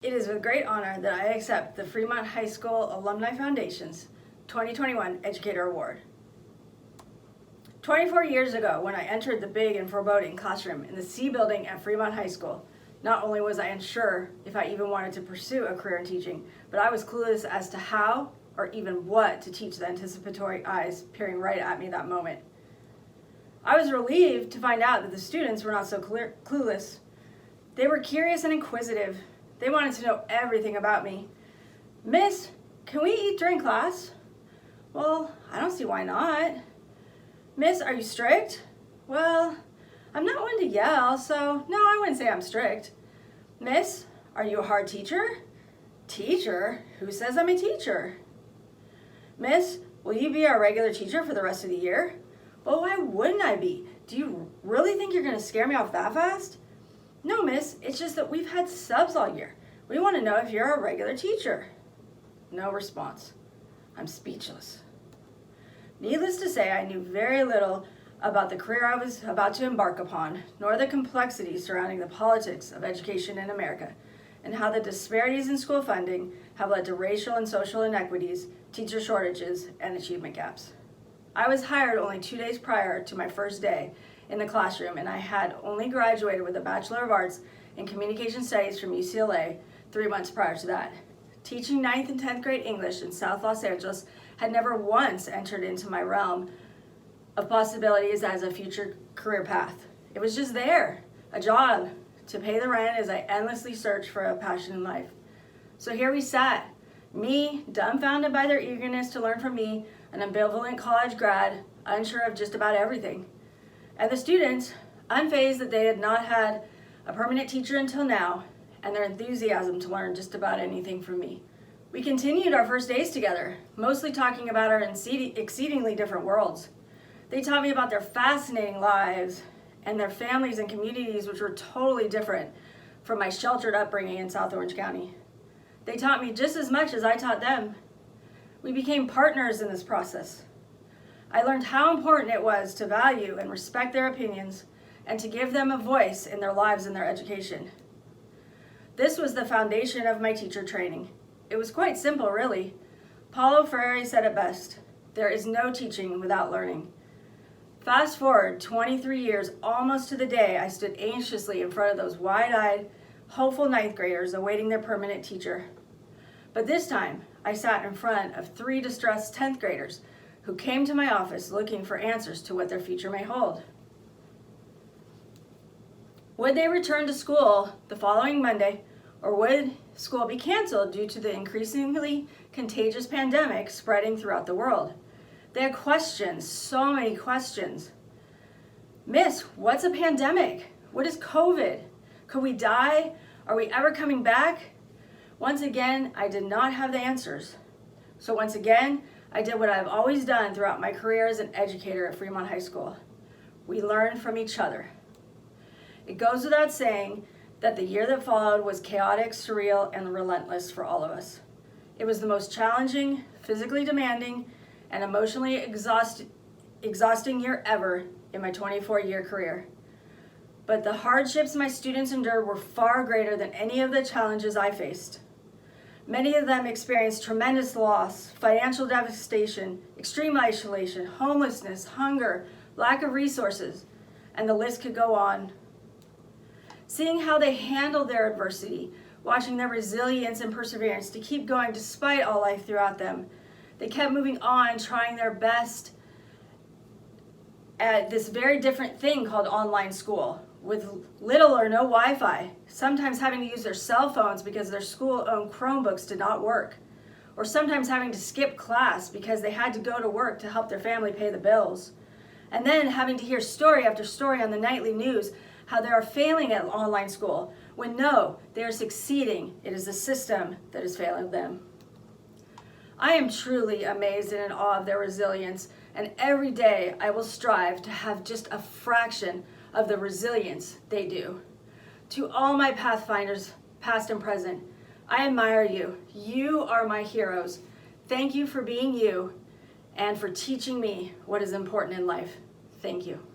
It is with great honor that I accept the Fremont High School Alumni Foundation's 2021 Educator Award. 24 years ago, when I entered the big and foreboding classroom in the C building at Fremont High School, not only was I unsure if I even wanted to pursue a career in teaching, but I was clueless as to how or even what to teach the anticipatory eyes peering right at me that moment. I was relieved to find out that the students were not so clueless. They were curious and inquisitive. They wanted to know everything about me. "Miss, can we eat during class?" "Well, I don't see why not." "Miss, are you strict?" "Well, I'm not one to yell, so no, I wouldn't say I'm strict." "Miss, are you a hard teacher?" "Teacher? Who says I'm a teacher?" "Miss, will you be our regular teacher for the rest of the year?" "Well, why wouldn't I be? Do you really think you're gonna scare me off that fast?" "No, miss, it's just that we've had subs all year. We want to know if you're a regular teacher." No response. I'm speechless. Needless to say, I knew very little about the career I was about to embark upon, nor the complexities surrounding the politics of education in America, and how the disparities in school funding have led to racial and social inequities, teacher shortages, and achievement gaps. I was hired only 2 days prior to my first day in the classroom, and I had only graduated with a Bachelor of Arts in Communication Studies from UCLA 3 months prior to that. Teaching 9th and 10th grade English in South Los Angeles had never once entered into my realm of possibilities as a future career path. It was just there, a job to pay the rent as I endlessly searched for a passion in life. So here we sat, me, dumbfounded by their eagerness to learn from me, an ambivalent college grad, unsure of just about everything. And the students, unfazed that they had not had a permanent teacher until now, and their enthusiasm to learn just about anything from me. We continued our first days together, mostly talking about our exceedingly different worlds. They taught me about their fascinating lives and their families and communities, which were totally different from my sheltered upbringing in South Orange County. They taught me just as much as I taught them. We became partners in this process. I learned how important it was to value and respect their opinions and to give them a voice in their lives and their education. This was the foundation of my teacher training. It was quite simple, really. Paulo Freire said it best: there is no teaching without learning. Fast forward 23 years, almost to the day I stood anxiously in front of those wide-eyed, hopeful 9th graders awaiting their permanent teacher. But this time, I sat in front of 3 distressed 10th graders who came to my office looking for answers to what their future may hold. Would they return to school the following Monday, or would school be canceled due to the increasingly contagious pandemic spreading throughout the world? They had questions, so many questions. "Miss, what's a pandemic? What is COVID? Could we die? Are we ever coming back?" Once again, I did not have the answers. So once again, I did what I've always done throughout my career as an educator at Fremont High School. We learned from each other. It goes without saying that the year that followed was chaotic, surreal, and relentless for all of us. It was the most challenging, physically demanding, and emotionally exhausting year ever in my 24-year career. But the hardships my students endured were far greater than any of the challenges I faced. Many of them experienced tremendous loss, financial devastation, extreme isolation, homelessness, hunger, lack of resources, and the list could go on. Seeing how they handled their adversity, watching their resilience and perseverance to keep going despite all life throughout them, they kept moving on, trying their best at this very different thing called online school, with little or no Wi-Fi, sometimes having to use their cell phones because their school-owned Chromebooks did not work, or sometimes having to skip class because they had to go to work to help their family pay the bills, and then having to hear story after story on the nightly news how they are failing at online school, when no, they are succeeding. It is the system that is failing them. I am truly amazed and in awe of their resilience, and every day I will strive to have just a fraction of the resilience they do. To all my Pathfinders, past and present, I admire you. You are my heroes. Thank you for being you and for teaching me what is important in life. Thank you.